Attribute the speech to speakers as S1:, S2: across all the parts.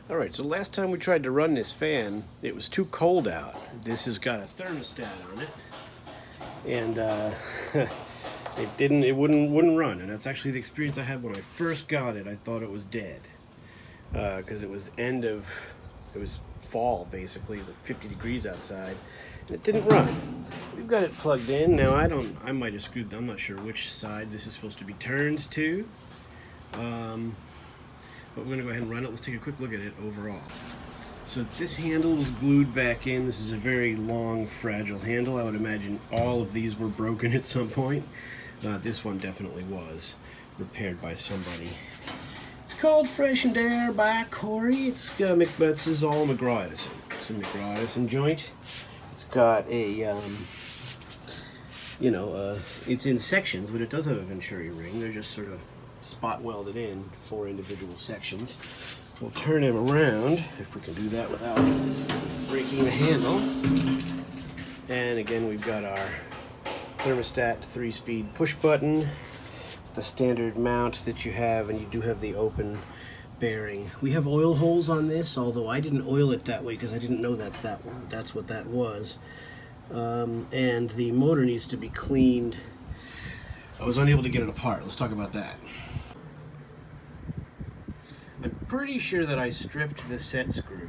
S1: Alright, so last time we tried to run this fan, it was too cold out. This has got a thermostat on it, and it wouldn't run. And that's actually the experience I had when I first got it. I thought it was dead because it was fall basically, like 50 degrees outside, and it didn't run. We've got it plugged in now. I might have screwed. I'm not sure which side this is supposed to be turned to. But we're going to go ahead and run it. Let's take a quick look at it overall. So this handle was glued back in. This is a very long, fragile handle. I would imagine all of these were broken at some point. This one definitely was repaired by somebody. It's called Fresh'n Air by Cory. This is all McGraw-Edison. It's a McGraw-Edison joint. It's got a, it's in sections, but it does have a Venturi ring. They're just sort of spot welded in 4 individual sections. We'll turn him around if we can do that without breaking the handle. And again, we've got our thermostat 3-speed push button, the standard mount that you have, and you do have the open bearing. We have oil holes on this, although I didn't oil it that way because I didn't know that's what that was. And the motor needs to be cleaned. I was unable to get it apart. Let's talk about that. I'm pretty sure that I stripped the set screw.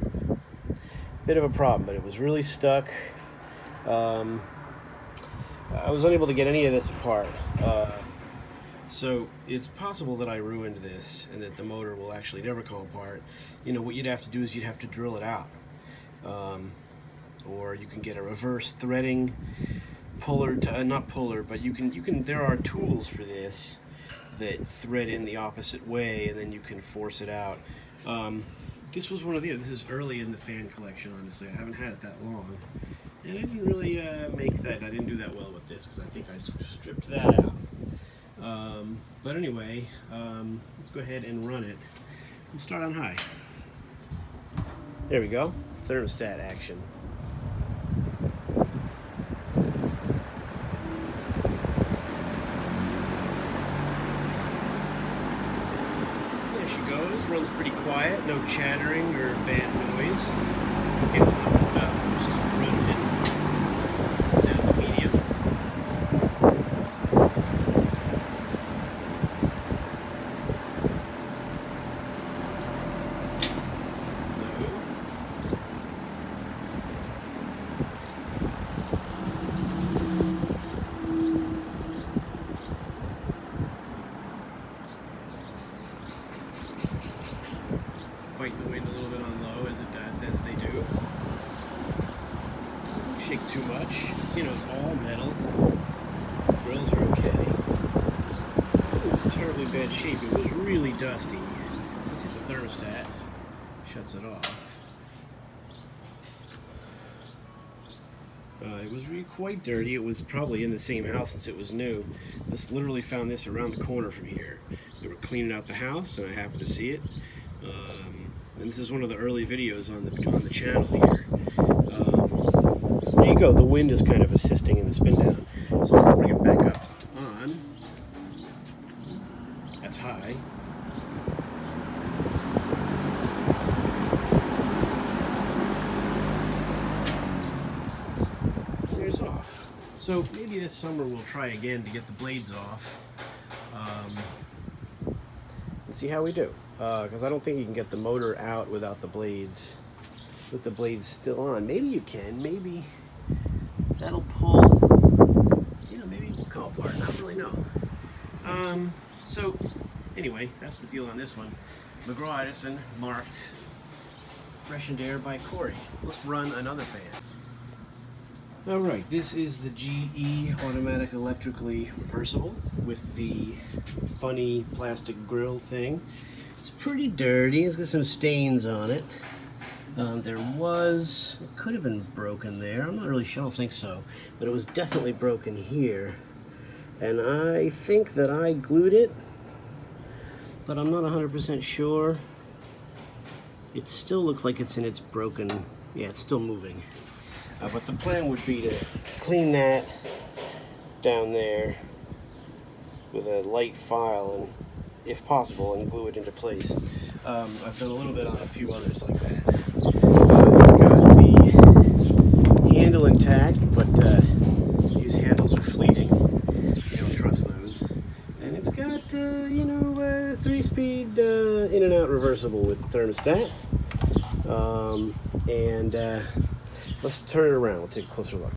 S1: Bit of a problem, but it was really stuck. I was unable to get any of this apart. So it's possible that I ruined this and that the motor will actually never come apart. You know, what you'd have to do is you'd have to drill it out. Or you can get a reverse threading puller, not puller, but there are tools for this that thread in the opposite way, and then you can force it out. This was one of this is early in the fan collection, honestly. I haven't had it that long, and I didn't really I didn't do that well with this because I think I stripped that out. But anyway, let's go ahead and run it. We'll start on high. There we go, thermostat action. Runs pretty quiet, no chattering or bad noise. Okay, it's not running up, just running it down to medium. Fight the wind a little bit on low as they do. Don't shake too much. It's all metal. Grills are okay. It was in terribly bad shape. It was really dusty. Let's hit the thermostat. Shuts it off. It was really quite dirty. It was probably in the same house since it was new. This literally found this around the corner from here. They were cleaning out the house, and I happened to see it. And this is one of the early videos on the channel here. There you go. The wind is kind of assisting in the spin down. So I'll bring it back up on. That's high. There's off. So maybe this summer we'll try again to get the blades off. And see how we do. Because I don't think you can get the motor out without the blades, with the blades still on. Maybe you can. Maybe that'll pull. Maybe it will come apart. I don't really know. So anyway, that's the deal on this one. McGraw-Edison marked Fresh'n Air by Cory. Let's run another fan. Alright, this is the GE automatic electrically reversible with the funny plastic grill thing. It's pretty dirty. It's got some stains on it. It could have been broken there. I'm not really sure. I don't think so. But it was definitely broken here. And I think that I glued it, but I'm not 100% sure. It still looks like it's in its broken, it's still moving. But the plan would be to clean that down there with a light file and, if possible, and glue it into place. I've done a little bit on a few others like that. It's got the handle intact, but these handles are fleeting. You don't trust those. And it's got, 3-speed in and out reversible with thermostat. Let's turn it around. We'll take a closer look.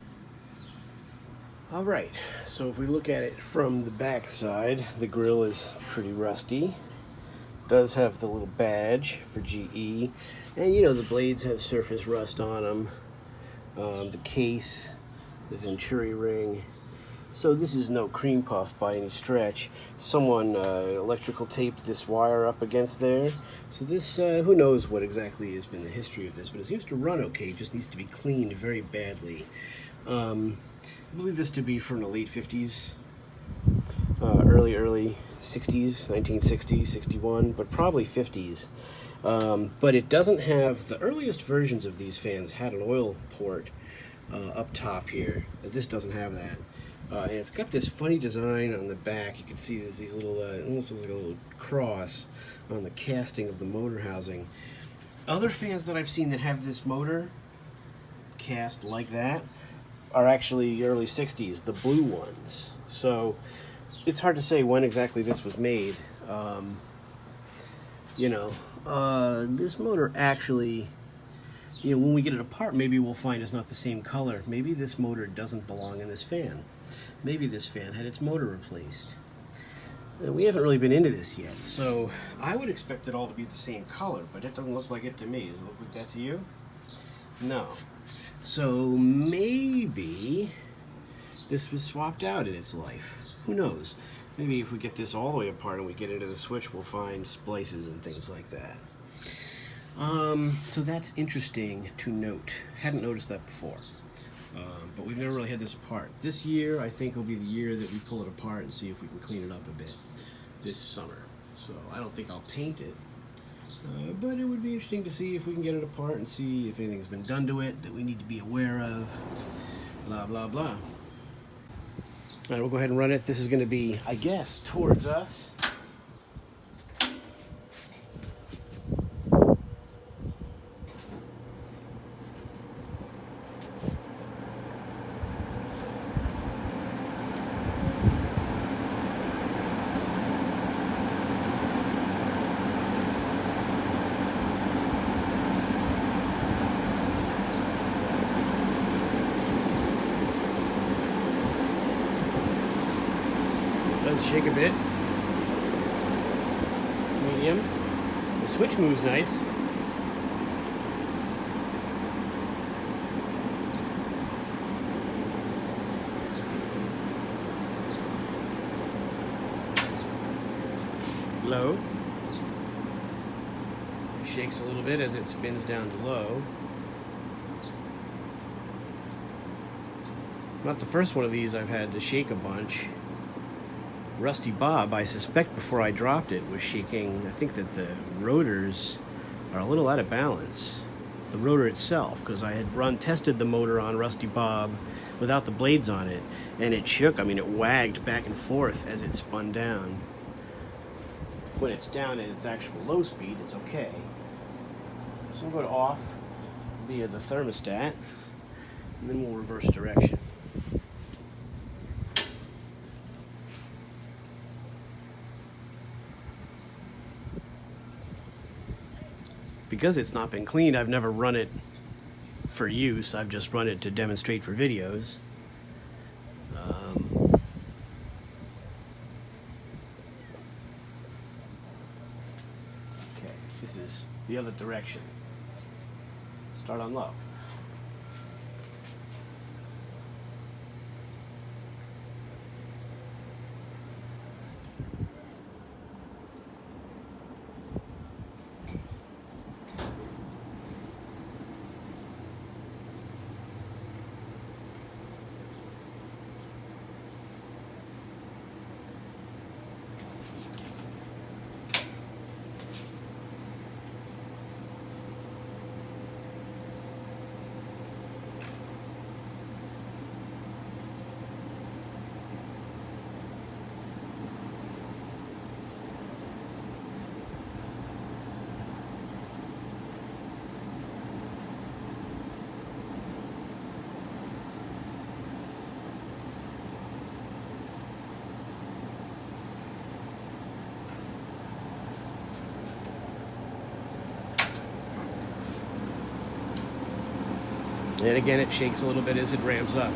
S1: All right, so if we look at it from the back side, the grill is pretty rusty. Does have the little badge for GE, and the blades have surface rust on them. The case, the venturi ring. So this is no cream puff by any stretch. Someone electrical taped this wire up against there. So this, who knows what exactly has been the history of this, but it seems to run okay. It just needs to be cleaned very badly. I believe this to be from the late 50s, early 60s, 1960, 61, but probably 50s. But it doesn't have, the earliest versions of these fans had an oil port up top here. This doesn't have that. And it's got this funny design on the back. You can see there's these little, almost looks like a little cross on the casting of the motor housing. Other fans that I've seen that have this motor cast like that are actually early 60s, the blue ones. So it's hard to say when exactly this was made. This motor actually, when we get it apart, maybe we'll find it's not the same color. Maybe this motor doesn't belong in this fan. Maybe this fan had its motor replaced. We haven't really been into this yet, so I would expect it all to be the same color, but it doesn't look like it to me. Does it look like that to you? No. So maybe this was swapped out in its life. Who knows? Maybe if we get this all the way apart and we get into the switch, we'll find splices and things like that. So that's interesting to note. Hadn't noticed that before. But we've never really had this apart. This year, I think, will be the year that we pull it apart and see if we can clean it up a bit this summer. So I don't think I'll paint it. But it would be interesting to see if we can get it apart and see if anything's been done to it that we need to be aware of. Blah, blah, blah. All right, we'll go ahead and run it. This is going to be, I guess, towards us. Does shake a bit. Medium. The switch moves nice. Low. Shakes a little bit as it spins down to low. Not the first one of these I've had to shake a bunch. Rusty Bob, I suspect before I dropped it, was shaking. I think that the rotors are a little out of balance. The rotor itself, because I had tested the motor on Rusty Bob without the blades on it, and it shook. I mean, it wagged back and forth as it spun down. When it's down at its actual low speed, it's okay. So we'll go to off via the thermostat, and then we'll reverse direction. Because it's not been cleaned, I've never run it for use. I've just run it to demonstrate for videos. Okay, this is the other direction. Start on low. And again, it shakes a little bit as it ramps up.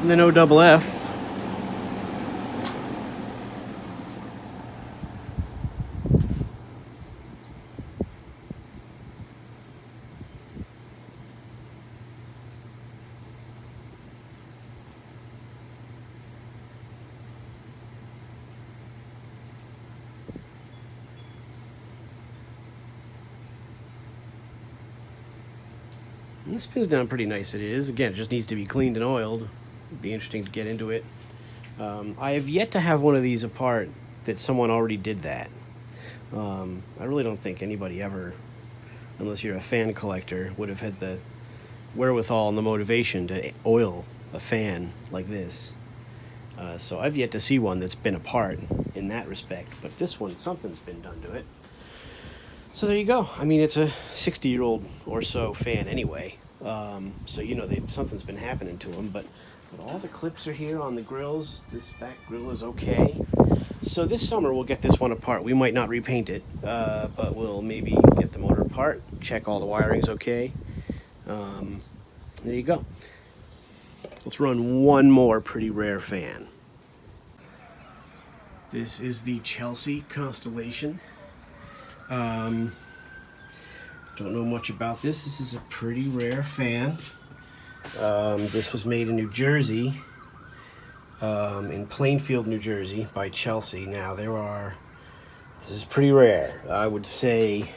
S1: And then OFF. This spins down pretty nice, it is. Again, it just needs to be cleaned and oiled. It'd be interesting to get into it. I have yet to have one of these apart that someone already did that. I really don't think anybody ever, unless you're a fan collector, would have had the wherewithal and the motivation to oil a fan like this. So I've yet to see one that's been apart in that respect, but this one, something's been done to it. So there you go. I mean, it's a 60-year-old or so fan anyway. So, you know, something's been happening to them. But all the clips are here on the grills. This back grill is okay. So this summer we'll get this one apart. We might not repaint it, but we'll maybe get the motor apart, check all the wiring's okay. There you go. Let's run one more pretty rare fan. This is the Chelsea Constellation. Don't know much about this. This is a pretty rare fan. This was made in New Jersey, in Plainfield, New Jersey, by Chelsea. Now this is pretty rare. I would say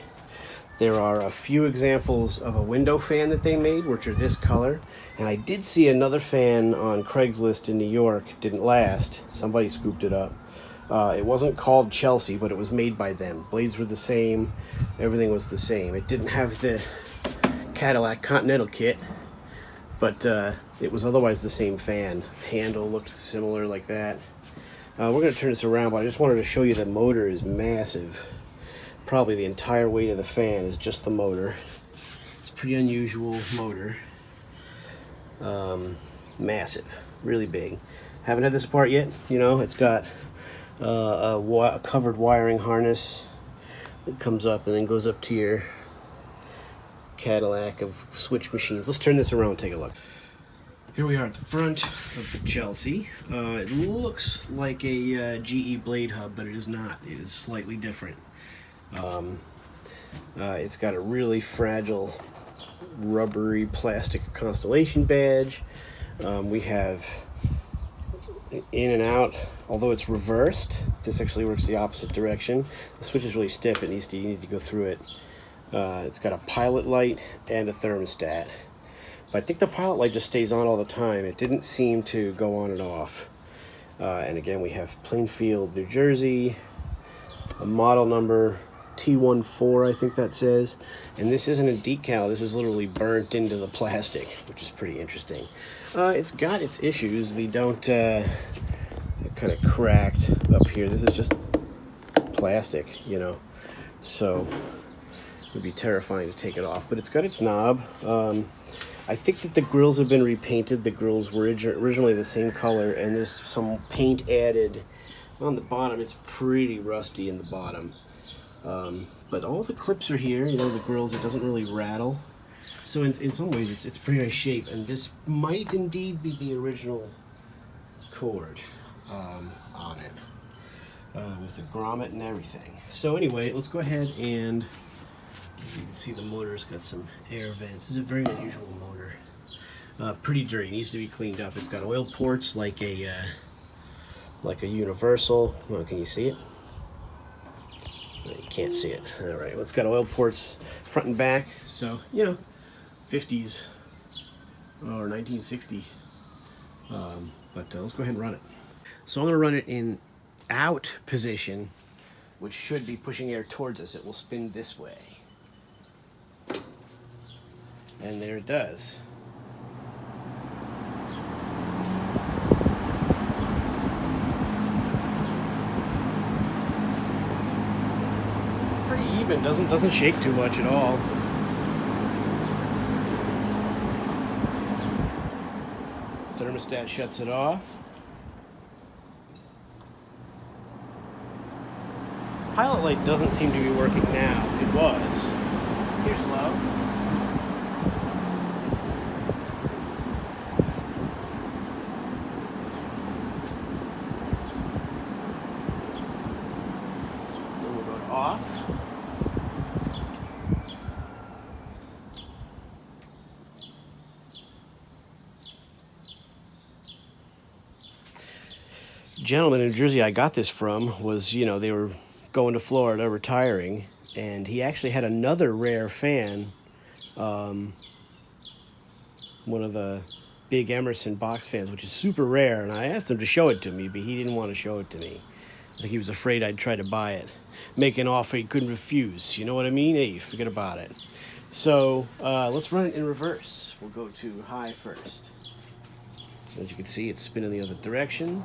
S1: there are a few examples of a window fan that they made, which are this color. And I did see another fan on Craigslist in New York. Didn't last. Somebody scooped it up. It wasn't called Chelsea, but it was made by them. Blades were the same. Everything was the same. It didn't have the Cadillac Continental kit, but it was otherwise the same fan. Handle looked similar like that. We're going to turn this around, but I just wanted to show you the motor is massive. Probably the entire weight of the fan is just the motor. It's a pretty unusual motor. Massive. Really big. Haven't had this apart yet. You know, it's got a covered wiring harness that comes up and then goes up to your Cadillac of switch machines. Let's turn this around and take a look. Here we are at the front of the Chelsea. It looks like a GE blade hub, but it is not. It is slightly different. It's got a really fragile rubbery plastic Constellation badge. We have in and out, although it's reversed. This actually works the opposite direction. The switch is really stiff. You need to go through it. It's got a pilot light and a thermostat. But I think the pilot light just stays on all the time. It didn't seem to go on and off. And again, we have Plainfield, New Jersey, a model number T14, I think that says. And this isn't a decal. This is literally burnt into the plastic, which is pretty interesting. It's got its issues. They don't kind of cracked up here. This is just plastic, you know, so it would be terrifying to take it off. But it's got its knob. I think that the grills have been repainted. The grills were originally the same color, and there's some paint added on the bottom. It's pretty rusty in the bottom. But all the clips are here, you know, the grills. It doesn't really rattle. So in some ways, it's pretty nice shape. And this might indeed be the original cord on it, with the grommet and everything. So anyway, let's go ahead and, as you can see, the motor's got some air vents. This is a very unusual motor. Pretty dirty. It needs to be cleaned up. It's got oil ports like a universal. Well, can you see it? No, you can't see it. All right. Well, it's got oil ports front and back. So, you know, 50s or 1960. But let's go ahead and run it. So I'm going to run it in out position, which should be pushing air towards us. It will spin this way. And there it does. Pretty even, doesn't shake too much at all. Thermostat shuts it off. Pilot light doesn't seem to be working now. It was. Here's slow. Then we'll go to off. Gentleman in New Jersey I got this from was, they were going to Florida, retiring, and he actually had another rare fan, one of the big Emerson box fans, which is super rare, and I asked him to show it to me, but he didn't want to show it to me. I think he was afraid I'd try to buy it, make an offer he couldn't refuse. You know what I mean? Hey, forget about it. So let's run it in reverse. We'll go to high first. As you can see, it's spinning the other direction.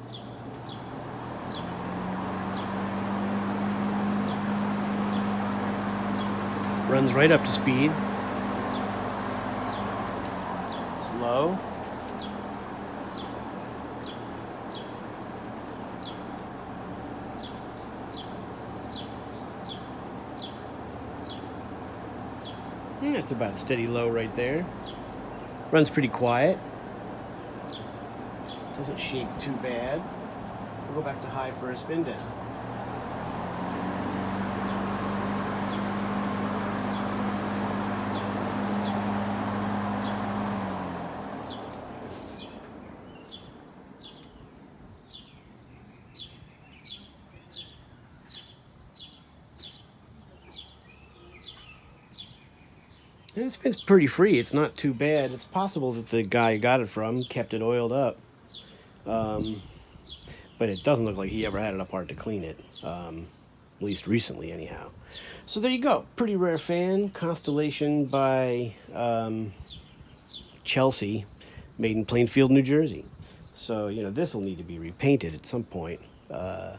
S1: Runs right up to speed. It's low. That's about steady low right there. Runs pretty quiet. Doesn't shake too bad. We'll go back to high for a spin down. And it spins pretty free. It's not too bad. It's possible that the guy who got it from kept it oiled up. But it doesn't look like he ever had it apart to clean it. At least recently, anyhow. So there you go. Pretty rare fan. Constellation by Chelsea, made in Plainfield, New Jersey. So, this will need to be repainted at some point. But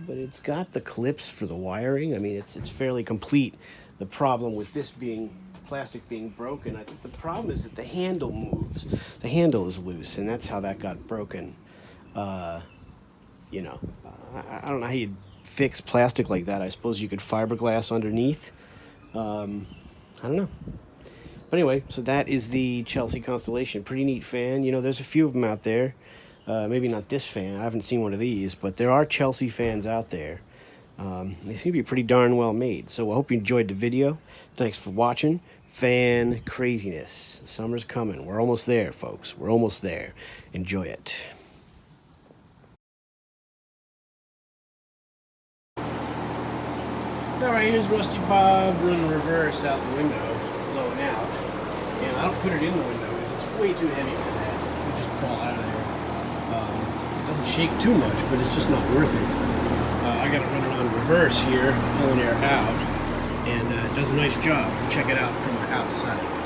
S1: it's got the clips for the wiring. I mean, it's fairly complete. The problem with this plastic being broken, I think the problem is that the handle moves. The handle is loose, and that's how that got broken. I don't know how you'd fix plastic like that. I suppose you could fiberglass underneath. I don't know. But anyway, so that is the Chelsea Constellation. Pretty neat fan. There's a few of them out there. Maybe not this fan. I haven't seen one of these, but there are Chelsea fans out there. They seem to be pretty darn well made. So I hope you enjoyed the video. Thanks for watching. Fan craziness. Summer's coming. We're almost there, folks. We're almost there. Enjoy it. Alright, here's Rusty Bob running reverse out the window, blowing out. And I don't put it in the window because it's way too heavy for that. It would just fall out of there. It doesn't shake too much, but it's just not worth it. I got it running on reverse here, pulling air out, and it does a nice job. Check it out from the outside.